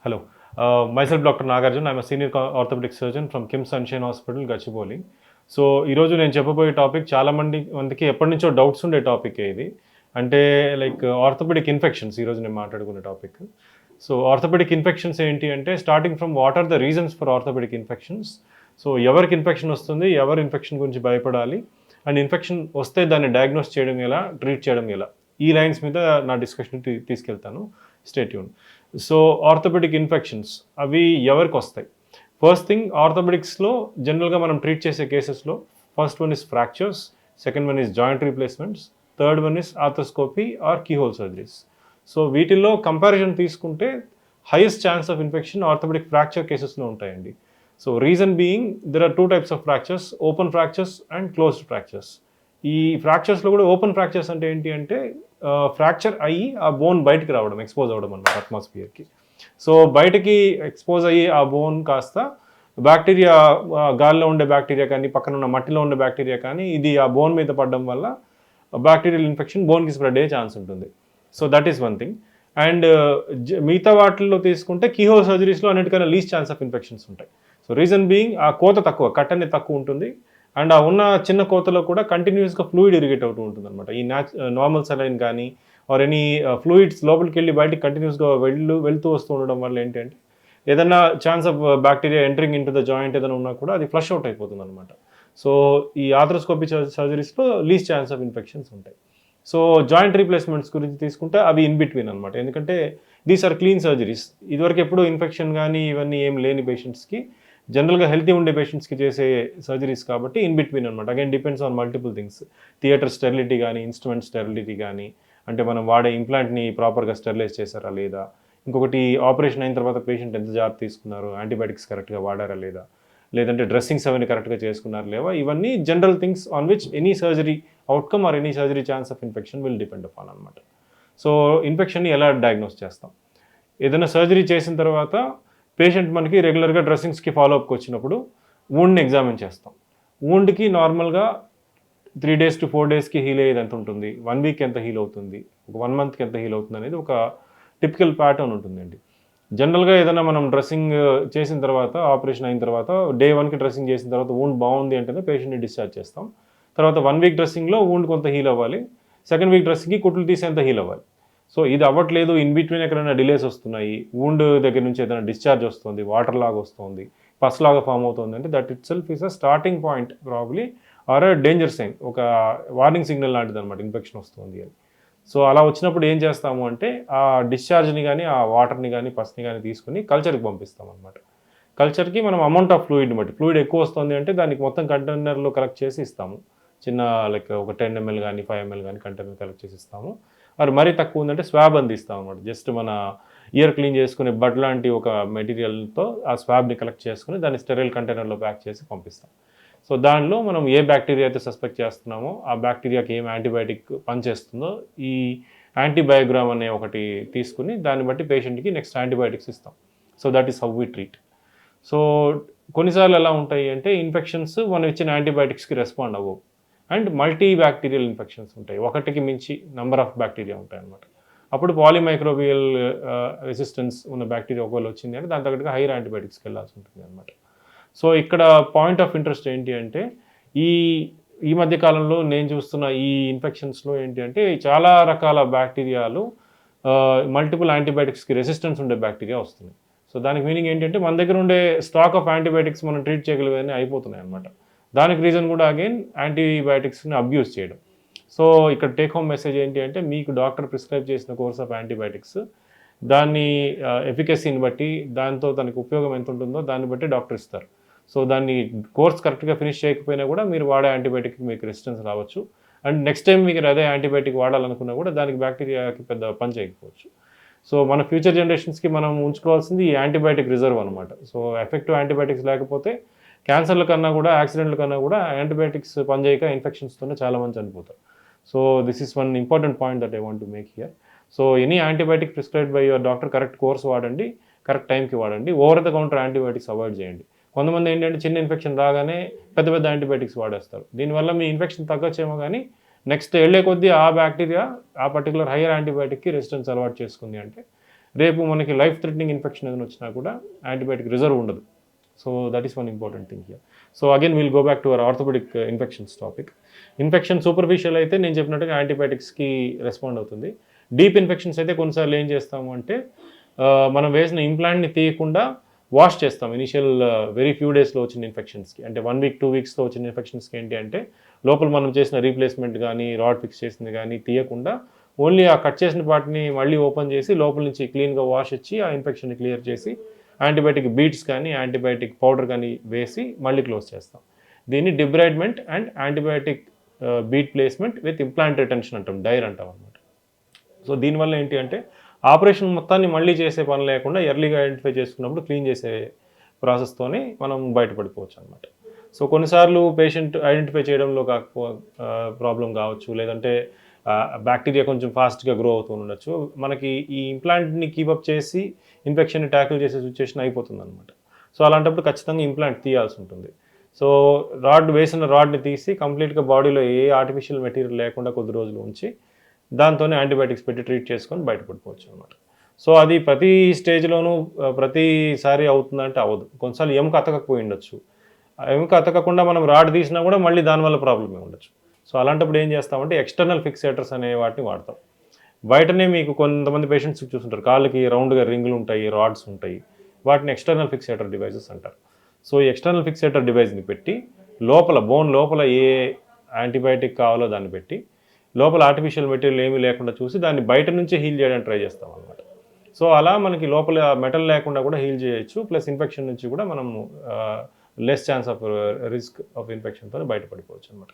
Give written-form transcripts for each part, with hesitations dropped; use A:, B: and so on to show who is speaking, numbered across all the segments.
A: Hello. Myself Dr. Nagarjun. I'm a senior orthopedic surgeon from Kim Sunshine Hospital, Gachibowli. So ఈరోజు నేను చెప్పబోయే topic చాలా మందికి ఎప్పటి నుంచో డౌట్స్ ఉండే టాపిక్ ఇది. అంటే లైక్ ఆర్థోపెడిక్ ఇన్ఫెక్షన్స్ ఈరోజు నేను మాట్లాడుకునే టాపిక్. సో ఆర్థోపెడిక్ ఇన్ఫెక్షన్స్ ఏంటి అంటే starting from what are the reasons for orthopaedic infections. So ఎవరికి ఇన్ఫెక్షన్ వస్తుంది, ఎవరు ఇన్ఫెక్షన్ గురించి భయపడాలి, అండ్ ఇన్ఫెక్షన్ వస్తే దాన్ని డయాగ్నోస్ చేయడం ఎలా, ట్రీట్ చేయడం ఎలా, ఈ లైన్స్ మీద నా డిస్కషన్ తీసుకెళ్తాను. Stay tune. So orthopaedic infections అవి ఎవరికి వస్తాయి? ఫస్ట్ థింగ్, ఆర్థోపెడిక్స్లో జనరల్గా మనం ట్రీట్ చేసే కేసెస్లో first one is fractures, second one is joint replacements, third one is arthroscopy or keyhole surgeries. So వీటిల్లో కంపారిజన్ తీసుకుంటే highest chance of infection orthopaedic fracture కేసెస్లో ఉంటాయండి. So reason being there are two types of fractures, open fractures and closed fractures. ఈ ఫ్రాక్చర్స్లో కూడా open fractures అంటే ఏంటి అంటే ఫ్రాక్చర్ అయ్యి ఆ బోన్ బయటకు రావడం, ఎక్స్పోజ్ అవ్వడం అన్నమాట అట్మాస్ఫియర్కి. సో బయటకి ఎక్స్పోజ్ అయ్యి ఆ బోన్ కాస్త బ్యాక్టీరియా, గాలిలో ఉండే బ్యాక్టీరియా కానీ పక్కన ఉన్న మట్టిలో ఉండే బ్యాక్టీరియా కానీ ఇది ఆ బోన్ మీద పడడం వల్ల బ్యాక్టీరియల్ ఇన్ఫెక్షన్ బోన్కి స్ప్రెడ్ అయ్యే ఛాన్స్ ఉంటుంది. So that is one thing. And మిగతా వాటిల్లో తీసుకుంటే కీహోల్ సర్జరీస్లో అన్నిటికన్నా లీస్ట్ ఛాన్స్ ఆఫ్ ఇన్ఫెక్షన్స్ ఉంటాయి. సో రీజన్ బీయింగ్ ఆ కోత తక్కువ, కట్ అనేది తక్కువ ఉంటుంది. అండ్ ఆ ఉన్న చిన్న కోతలో కూడా కంటిన్యూస్గా ఫ్లూయిడ్ ఇరిగేట్ అవుతూ ఉంటుంది అనమాట. ఈ నార్మల్ సెలైన్ కానీ ఆర్ ఎనీ ఫ్లూయిడ్స్ లోపలికి వెళ్ళి బయటికి కంటిన్యూస్గా వెళ్తూ వస్తూ ఉండడం వల్ల ఏంటంటే ఏదైనా chance of bacteria entering in to the joint ఏదైనా ఉన్నా కూడా అది ఫ్లష్ అవుట్ అయిపోతుంది అనమాట. సో ఈ ఆర్థ్రోస్కోపీ సర్జరీస్లో లీస్ట్ ఛాన్స్ ఆఫ్ ఇన్ఫెక్షన్స్ ఉంటాయి. సో జాయింట్ రీప్లేస్మెంట్స్ గురించి తీసుకుంటే అవి ఇన్ బిట్వీన్ అనమాట. ఎందుకంటే దీస్ ఆర్ క్లీన్ సర్జరీస్. ఇదివరకు ఎప్పుడు ఇన్ఫెక్షన్ కానీ ఇవన్నీ ఏం లేని పేషెంట్స్కి, జనరల్గా హెల్తీ ఉండే పేషెంట్స్కి చేసే సర్జరీస్ కాబట్టి ఇన్ బిట్వీన్ అనమాట. Again depends on multiple things. Theatre sterility కానీ, ఇన్స్ట్రుమెంట్ స్టెరిలిటీ కానీ, అంటే మనం వాడే ఇంప్లాంట్ని ప్రాపర్గా స్టెరిలైజ్ చేశారా లేదా, ఇంకొకటి ఆపరేషన్ అయిన తర్వాత పేషెంట్ ఎంత జాగ్రత్త తీసుకున్నారు, యాంటీబయాటిక్స్ కరెక్ట్గా వాడారా లేదా, లేదంటే డ్రెస్సింగ్స్ అవన్నీ కరెక్ట్గా చేసుకున్నారు లేవా, ఇవన్నీ general things on which any surgery outcome or any surgery chance of infection will depend upon అనమాట. సో ఇన్ఫెక్షన్ని ఎలా డయాగ్నోస్ చేస్తాం? ఏదైనా సర్జరీ చేసిన తర్వాత పేషెంట్ మనకి రెగ్యులర్గా డ్రెస్సింగ్స్కి ఫాలోఅప్కి వచ్చినప్పుడు వూండ్ని ఎగ్జామిన్ చేస్తాం. వూండ్కి నార్మల్గా 3 days to 4 daysకి హీల్ అయ్యేది ఎంత ఉంటుంది, 1 week ఎంత హీల్ అవుతుంది, ఒక 1 monthకి ఎంత హీల్ అవుతుంది అనేది ఒక టిపికల్ ప్యాటర్న్ ఉంటుందండి. జనరల్గా ఏదైనా మనం డ్రెస్సింగ్ చేసిన తర్వాత, ఆపరేషన్ అయిన తర్వాత డే 1కి డ్రెస్సింగ్ చేసిన తర్వాత వూండ్ బాగుంది అంటేనే పేషెంట్ని డిశ్చార్జ్ చేస్తాం. తర్వాత 1 week డ్రెస్సింగ్లో వూండ్ కొంత హీల్ అవ్వాలి, సెకండ్ వీక్ డ్రెస్సింగ్కి కుట్లు తీసేంత హీల్ అవ్వాలి. సో ఇది అవ్వట్లేదు, ఇన్ బిట్వీన్ ఎక్కడైనా డిలేస్ వస్తున్నాయి, వూండ్ దగ్గర నుంచి ఏదైనా డిశ్చార్జ్ వస్తుంది, వాటర్ లాగా వస్తుంది, పస్ లాగా ఫామ్ అవుతుంది అంటే that itself is a starting point probably or a danger sign, ఒక వార్నింగ్ సిగ్నల్ లాంటిది అనమాట ఇన్ఫెక్షన్ వస్తుంది అని. సో అలా వచ్చినప్పుడు ఏం చేస్తాము అంటే ఆ డిశ్చార్జ్ని కానీ, ఆ వాటర్ని కానీ, పస్ని కానీ తీసుకుని కల్చర్కి పంపిస్తాం అనమాట. కల్చర్కి మనం అమౌంట్ ఆఫ్ ఫ్లూయిడ్ని బట్టి, ఫ్లూయిడ్ ఎక్కువ వస్తుంది అంటే దానికి మొత్తం కంటైనర్లో కలెక్ట్ చేసి ఇస్తాము. చిన్న లైక్ ఒక 10 ml కానీ 5 ml కానీ కంటైనర్ కలెక్ట్ చేసి ఇస్తాము. మరి మరీ తక్కువ ఉందంటే స్వాబ్ అందిస్తాం అనమాట. జస్ట్ మన ఇయర్ క్లీన్ చేసుకునే బడ్ లాంటి ఒక మెటీరియల్తో ఆ స్వాబ్ని కలెక్ట్ చేసుకుని దాన్ని స్టెరైల్ కంటైనర్లో ప్యాక్ చేసి పంపిస్తాం. సో దానిలో మనం ఏ బ్యాక్టీరియా అయితే సస్పెక్ట్ చేస్తున్నామో ఆ బ్యాక్టీరియాకి ఏం యాంటీబయాటిక్ పనిచేస్తుందో ఈ యాంటీబయోగ్రామ్ అనే ఒకటి తీసుకుని దాన్ని బట్టి పేషెంట్కి నెక్స్ట్ యాంటీబయాటిక్స్ ఇస్తాం. So that is how we treat. So కొన్నిసార్లు ఎలా ఉంటాయి అంటే ఇన్ఫెక్షన్స్ మనం ఇచ్చిన యాంటీబయాటిక్స్కి రెస్పాండ్ అవ్వవు అండ్ మల్టీ బ్యాక్టీరియల్ ఇన్ఫెక్షన్స్ ఉంటాయి, ఒకటికి మించి నెంబర్ ఆఫ్ బ్యాక్టీరియా ఉంటాయి అన్నమాట. అప్పుడు పాలిమైక్రోబియల్ రెసిస్టెన్స్ ఉన్న బ్యాక్టీరియా ఒకవేళ వచ్చింది అంటే దాని తగ్గట్టుగా హైయర్ యాంటీబయాటిక్స్కి వెళ్ళాల్సి ఉంటుంది అనమాట. సో ఇక్కడ పాయింట్ ఆఫ్ ఇంట్రెస్ట్ ఏంటి అంటే ఈ ఈ మధ్య కాలంలో నేను చూస్తున్న ఈ ఇన్ఫెక్షన్స్లో ఏంటి అంటే చాలా రకాల బ్యాక్టీరియాలు మల్టిపుల్ యాంటీబయాటిక్స్కి రెసిస్టెన్స్ ఉండే బ్యాక్టీరియా వస్తుంది. సో దానికి మీనింగ్ ఏంటంటే మన దగ్గర ఉండే స్టాక్ ఆఫ్ యాంటీబయాటిక్స్ మనం ట్రీట్ చేయగలిగేవన్నీ అయిపోతున్నాయి అనమాట. దానికి రీజన్ కూడా అగైన్ యాంటీబయాటిక్స్ని అబ్యూస్ చేయడం. సో ఇక్కడ టేక్ హోమ్ మెసేజ్ ఏంటి అంటే మీకు డాక్టర్ ప్రిస్క్రైబ్ చేసిన కోర్స్ ఆఫ్ యాంటీబయాటిక్స్ దాన్ని ఎఫికసీని బట్టి, దాంతో తనకి ఉపయోగం ఎంత ఉంటుందో దాన్ని బట్టి డాక్టర్ ఇస్తారు. సో దాన్ని కోర్స్ కరెక్ట్గా ఫినిష్ చేయకపోయినా కూడా మీరు వాడే యాంటీబయాటిక్కి మీకు రెసిస్టెన్స్ రావచ్చు. అండ్ నెక్స్ట్ టైం మీకు అదే యాంటీబయాటిక్ వాడాలనుకున్నా కూడా దానికి బ్యాక్టీరియాకి పెద్ద పని చేయకపోవచ్చు. సో మన ఫ్యూచర్ జనరేషన్స్కి మనం ఉంచుకోవాల్సింది ఈ యాంటీబయాటిక్ రిజర్వ్ అనమాట. సో ఎఫెక్టివ్ యాంటీబయాటిక్స్ లేకపోతే క్యాన్సర్ల కన్నా కూడా, యాక్సిడెంట్ల కన్నా కూడా యాంటీబయాటిక్స్ పనిచేయక ఇన్ఫెక్షన్స్తోనే చాలామంది చనిపోతారు. So this is one important point that I want to make here. So any antibiotic prescribed by your doctor correct course వాడండి, కరెక్ట్ టైంకి వాడండి, over the counter antibiotics avoid చేయండి. కొంతమంది ఏంటంటే చిన్న ఇన్ఫెక్షన్ రాగానే పెద్ద పెద్ద యాంటీబయాటిక్స్ వాడేస్తారు. దీనివల్ల మీ ఇన్ఫెక్షన్ తగ్గొచ్చేమో కానీ నెక్స్ట్ వెళ్ళే కొద్దీ ఆ బ్యాక్టీరియా ఆ పర్టికులర్ హైయర్ యాంటీబయాటిక్కి రెసిస్టెన్స్ అలవాటు చేసుకుంది అంటే రేపు మనకి లైఫ్ థ్రెటనింగ్ ఇన్ఫెక్షన్ ఏదైనా వచ్చినా కూడా యాంటీబయాటిక్ రిజర్వ్ ఉండదు. So that is one important thing here. So again will go back to our orthopaedic infections topic. Infection superficial అయితే నేను చెప్పినట్టుగా యాంటీబయాటిక్స్కి రెస్పాండ్ అవుతుంది. డీప్ ఇన్ఫెక్షన్స్ అయితే కొన్నిసార్లు ఏం చేస్తాము అంటే మనం వేసిన ఇంప్లాంట్ని తీయకుండా వాష్ చేస్తాం ఇనిషియల్ వెరీ ఫ్యూ డేస్లో వచ్చిన ఇన్ఫెక్షన్స్కి. అంటే 1 వీక్ 2 వీక్స్లో వచ్చిన ఇన్ఫెక్షన్స్కి ఏంటి అంటే లోపల మనం చేసిన రీప్లేస్మెంట్ కానీ రాడ్ ఫిక్స్ చేసింది కానీ తీయకుండా ఓన్లీ ఆ కట్ చేసిన పార్ట్ని మళ్ళీ ఓపెన్ చేసి లోపల నుంచి క్లీన్గా వాష్ ఇచ్చి ఆ ఇన్ఫెక్షన్ని క్లియర్ చేసి యాంటీబయాటిక్ బీట్స్ కానీ యాంటీబయాటిక్ పౌడర్ కానీ వేసి మళ్ళీ క్లోజ్ చేస్తాం. దీన్ని debridement and antibiotic beat placement with implant retention అంటాం, డైర్ అంటాం అనమాట. సో దీనివల్ల ఏంటి అంటే ఆపరేషన్ మొత్తాన్ని మళ్ళీ చేసే పని లేకుండా ఎర్లీగా ఐడెంటిఫై చేసుకున్నప్పుడు క్లీన్ చేసే ప్రాసెస్తోనే మనం బయటపడిపోవచ్చు అనమాట. సో కొన్నిసార్లు పేషెంట్ ఐడెంటిఫై చేయడంలో ప్రాబ్లం కావచ్చు, లేదంటే బ్యాక్టీరియా కొంచెం ఫాస్ట్గా గ్రో అవుతూ ఉండొచ్చు. మనకి ఈ ఇంప్లాంట్ని కీపప్ చేసి ఇన్ఫెక్షన్ని ట్యాకిల్ చేసే సిచ్యువేషన్ అయిపోతుంది అనమాట. సో అలాంటప్పుడు ఖచ్చితంగా ఇంప్లాంట్ తీయాల్సి ఉంటుంది. సో వేసిన రాడ్ని తీసి కంప్లీట్గా బాడీలో ఏ ఆర్టిఫిషియల్ మెటీరియల్ లేకుండా కొద్ది రోజులు ఉంచి దాంతోనే యాంటీబయాటిక్స్ పెట్టి ట్రీట్ చేసుకొని బయటపడిపోవచ్చు అనమాట. సో అది ప్రతి స్టేజ్లోనూ ప్రతిసారి అవుతుందంటే అవ్వదు. కొన్నిసార్లు ఎముక అతకపోయి ఉండొచ్చు. ఎముక అతకకుండా మనం రాడ్ తీసినా కూడా మళ్ళీ దానివల్ల ప్రాబ్లమే ఉండొచ్చు. సో అలాంటప్పుడు ఏం చేస్తామంటే ఎక్స్టర్నల్ ఫిక్సేటర్స్ అనే వాటిని వాడతాం. బయటనే మీకు కొంతమంది పేషెంట్స్ చూస్తుంటారు, కాళ్ళకి రౌండ్గా రింగులు ఉంటాయి, రాడ్స్ ఉంటాయి, వాటిని ఎక్స్టర్నల్ ఫిక్సేటర్ డివైజెస్ అంటారు. సో ఈ ఎక్స్టర్నల్ ఫిక్సేటర్ డివైస్ని పెట్టి బోన్ లోపల ఏ యాంటీబయాటిక్ కావాలో దాన్ని పెట్టి లోపల ఆర్టిఫిషియల్ మెటీరియల్ ఏమీ లేకుండా చూసి దాన్ని బయట నుంచి హీల్ చేయడానికి ట్రై చేస్తాం అనమాట. సో అలా మనకి లోపల మెటల్ లేకుండా కూడా హీల్ చేయొచ్చు, ప్లస్ ఇన్ఫెక్షన్ నుంచి కూడా మనము less chance of risk of ఇన్ఫెక్షన్తో బయటపడిపోవచ్చు అనమాట.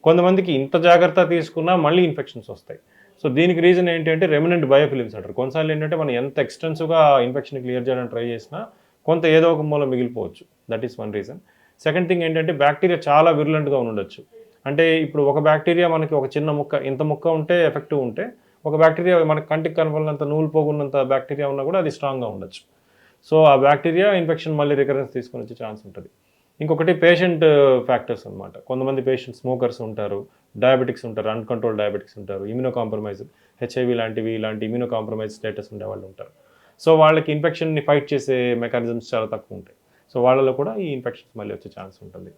A: కొంతమందికి ఇంత జాగ్రత్త తీసుకున్నా మళ్ళీ ఇన్ఫెక్షన్స్ వస్తాయి. సో దీనికి రీజన్ ఏంటంటే రెమినెంట్ బయోఫిలిమ్స్ అంటారు. కొన్నిసార్లు ఏంటంటే మనం ఎంత ఎక్స్టెన్సివ్గా ఇన్ఫెక్షన్ క్లియర్ చేయడానికి ట్రై చేసినా కొంత ఏదో ఒక మూల మిగిలిపోవచ్చు. That is one reason. Second thing ఏంటంటే బ్యాక్టీరియా చాలా విరులెంట్గా ఉండొచ్చు. అంటే ఇప్పుడు ఒక బ్యాక్టీరియా మనకి ఒక చిన్న ముక్క ఇంత ముక్క ఉంటే ఎఫెక్టివ్ ఉంటే, ఒక బ్యాక్టీరియా మనకి కంటికి కనపడినంత నూలు పోగున్నంత బ్యాక్టీరియా ఉన్నా కూడా అది స్ట్రాంగ్గా ఉండొచ్చు. సో ఆ బ్యాక్టీరియా ఇన్ఫెక్షన్ మళ్ళీ రికరెన్స్ తీసుకొని వచ్చే ఛాన్స్ ఉంటుంది. ఇంకొకటి పేషెంట్ ఫ్యాక్టర్స్ అనమాట. కొంతమంది పేషెంట్ స్మోకర్స్ ఉంటారు, డయాబెటిక్స్ ఉంటారు, అన్కంట్రోల్ డయాబెటిక్స్ ఉంటారు, ఇమ్యూనో కాంప్రమైజ్ హెచ్ఐవి ఇలాంటి ఇమ్యూనో కాంప్రమైజ్ స్టేటస్ ఉండే వాళ్ళు ఉంటారు. సో వాళ్ళకి ఇన్ఫెక్షన్ని ఫైట్ చేసే మెకానిజమ్స్ చాలా తక్కువ ఉంటాయి. సో వాళ్ళలో కూడా ఈ ఇన్ఫెక్షన్స్ మళ్ళీ వచ్చే ఛాన్స్ ఉంటుంది.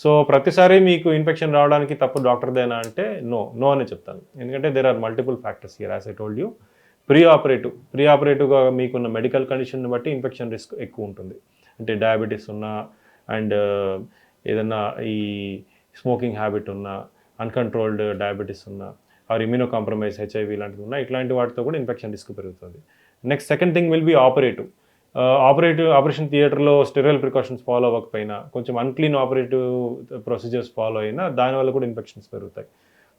A: సో ప్రతిసారి మీకు ఇన్ఫెక్షన్ రావడానికి తప్పు డాక్టర్దేనా అంటే నో అనే చెప్తాను. ఎందుకంటే there are multiple factors here. As I told you, ప్రీ ఆపరేటివ్గా మీకున్న మెడికల్ కండిషన్ని బట్టి ఇన్ఫెక్షన్ రిస్క్ ఎక్కువ ఉంటుంది. అంటే డయాబెటీస్ ఉన్నా అండ్ ఏదన్నా ఈ స్మోకింగ్ హ్యాబిట్ ఉన్నా, అన్కంట్రోల్డ్ డయాబెటీస్ ఉన్నా, ఆర్ ఇమ్యూనో కాంప్రమైజ్ హెచ్ఐవి ఇలాంటివి ఉన్నా, ఇట్లాంటి వాటితో కూడా ఇన్ఫెక్షన్ రిస్క్ పెరుగుతుంది. Next second thing will be operation థియేటర్లో స్టెరైల్ ప్రికాషన్స్ ఫాలో అవ్వకపోయినా, కొంచెం అన్క్లీన్ ఆపరేటివ్ ప్రొసీజర్స్ ఫాలో అయినా దానివల్ల కూడా ఇన్ఫెక్షన్స్ పెరుగుతాయి.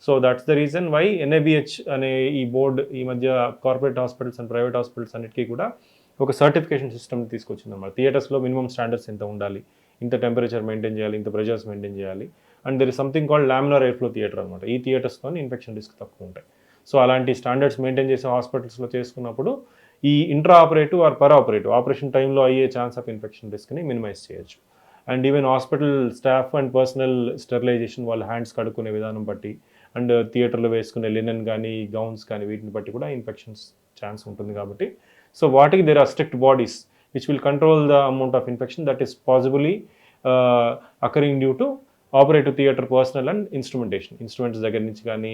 A: So that's the reason why NABH అనే ఈ బోర్డు ఈ మధ్య corporate hospitals and private hospitals అన్నిటికీ కూడా ఒక సర్టిఫికేషన్ సిస్టమ్ తీసుకొచ్చింది అన్నమాట. థియేటర్స్లో మినిమం స్టాండర్డ్స్ ఎంత ఉండాలి, ఇంత టెంపరేచర్ మెయింటైన్ చేయాలి, ఇంత ప్రెజర్స్ మెయింటైన్ చేయాలి, and there is something called laminar air flow theatre అనమాట. ఈ థియేటర్స్తో ఇన్ఫెక్షన్ రిస్క్ తక్కువ ఉంటాయి. సో అలాంటి స్టాండర్డ్స్ మెయింటైన్ చేసే హాస్పిటల్స్లో చేసుకున్నప్పుడు ఈ intra operative or per operation టైంలో అయ్యే ఛాన్స్ ఆఫ్ ఇన్ఫెక్షన్ రిస్క్ని మినిమైజ్ చేయొచ్చు. And even hospital staff and personnel sterilisation, వాళ్ళ హ్యాండ్స్ కడుక్కునే విధానం బట్టి, అండ్ థియేటర్లో వేసుకునే లినెన్ కానీ గౌన్స్ కానీ వీటిని బట్టి కూడా ఇన్ఫెక్షన్స్ ఛాన్స్ ఉంటుంది. కాబట్టి సో వాటికి there are strict bodies which will control the amount of infection that is possibly occurring due to operative theatre personnel and instruments దగ్గర నుంచి కానీ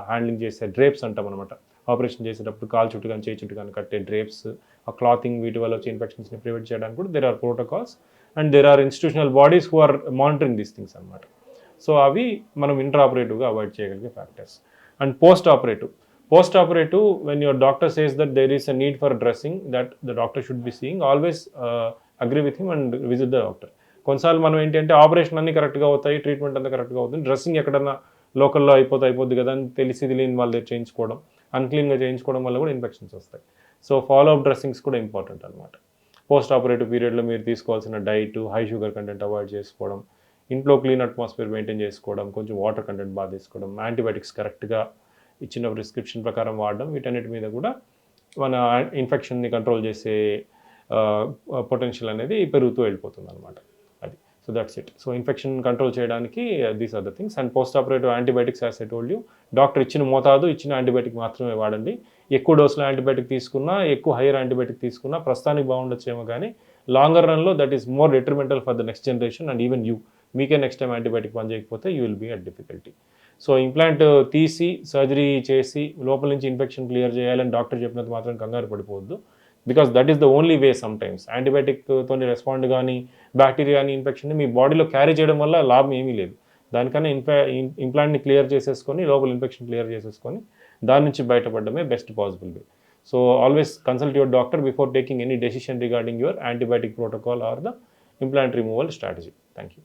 A: హ్యాండ్లింగ్ చేసే డ్రేప్స్ అంటాం అనమాట. ఆపరేషన్ చేసేటప్పుడు కాలు చుట్టూ కానీ చేయి చుట్టూ కానీ కట్టే డ్రేప్స్, ఆ క్లాతింగ్, వీటి వల్ల వచ్చే ఇన్ఫెక్షన్స్ని ప్రివెంట్ చేయడానికి కూడా there are protocols and there are institutional bodies who are monitoring these things అనమాట. సో అవి మనం ఇంట్రా ఆపరేటివ్గా అవాయిడ్ చేయగలిగే factors. And post operative when your doctor says that there is a need for dressing that the doctor should be seeing, always agree with him and visit the doctor. కొన్నిసార్లు మనం ఏంటంటే operation అన్నీ కరెక్ట్గా అవుతాయి, treatment అంతా కరెక్ట్గా అవుతుంది, dressing ఎక్కడన్నా లోకల్లో అయిపోద్ది కదా అని తెలియని వాళ్ళ దగ్గర చేయించుకోవడం, అన్క్లీన్గా చేయించుకోవడం వల్ల కూడా ఇన్ఫెక్షన్స్ వస్తాయి. సో ఫాలో అప్ డ్రెస్సింగ్స్ కూడా ఇంపార్టెంట్ అనమాట. పోస్ట్ ఆపరేటివ్ పీరియడ్లో మీరు తీసుకోవాల్సిన diet, high sugar content avoid చేసుకోవడం, ఇంట్లో క్లీన్ అట్మాస్ఫియర్ మెయింటైన్ చేసుకోవడం, కొంచెం వాటర్ కంటెంట్ బాగా తీసుకోవడం, యాంటీబయాటిక్స్ కరెక్ట్గా ఇచ్చిన ప్రిస్క్రిప్షన్ ప్రకారం వాడడం, వీటన్నిటి మీద కూడా మన ఇన్ఫెక్షన్ని కంట్రోల్ చేసే పొటెన్షియల్ అనేది పెరుగుతూ వెళ్ళిపోతుంది అనమాట. అది so that's it. So infection control చేయడానికి these are the things. And post operative antibiotics as I told you, doctor ఇచ్చిన మోతాదు, ఇచ్చిన యాంటీబయాటిక్ మాత్రమే వాడండి. ఎక్కువ డోసులో యాంటీబయాటిక్ తీసుకున్నా, ఎక్కువ హైయర్ యాంటీబయాటిక్ తీసుకున్నా ప్రస్తుతానికి బాగుండొచ్చేమో కానీ లాంగర్ రన్లో that is more detrimental for the next generation and even you. మీకే నెక్స్ట్ టైం యాంటీబయాటిక్ పని చేయకపోతే you will be at difficulty. So implant తీసి సర్జరీ చేసి లోపల నుంచి ఇన్ఫెక్షన్ క్లియర్ చేయాలని డాక్టర్ చెప్పినంత మాత్రం కంగారు పడిపోవద్దు. Because that is the only way sometimes. యాంటీబయాటిక్తో రెస్పాండ్ కానీ బ్యాక్టీరియా కానీ ఇన్ఫెక్షన్ మీ బాడీలో క్యారీ చేయడం వల్ల లాభం ఏమీ లేదు. దానికన్నా ఇంప్లాంట్ని క్లియర్ చేసేసుకొని లోపల ఇన్ఫెక్షన్ క్లియర్ చేసేసుకొని దాని నుంచి బయటపడడమే best possible way. So always consult your doctor before taking any decision regarding your antibiotic protocol or the implant removal strategy. Thank you.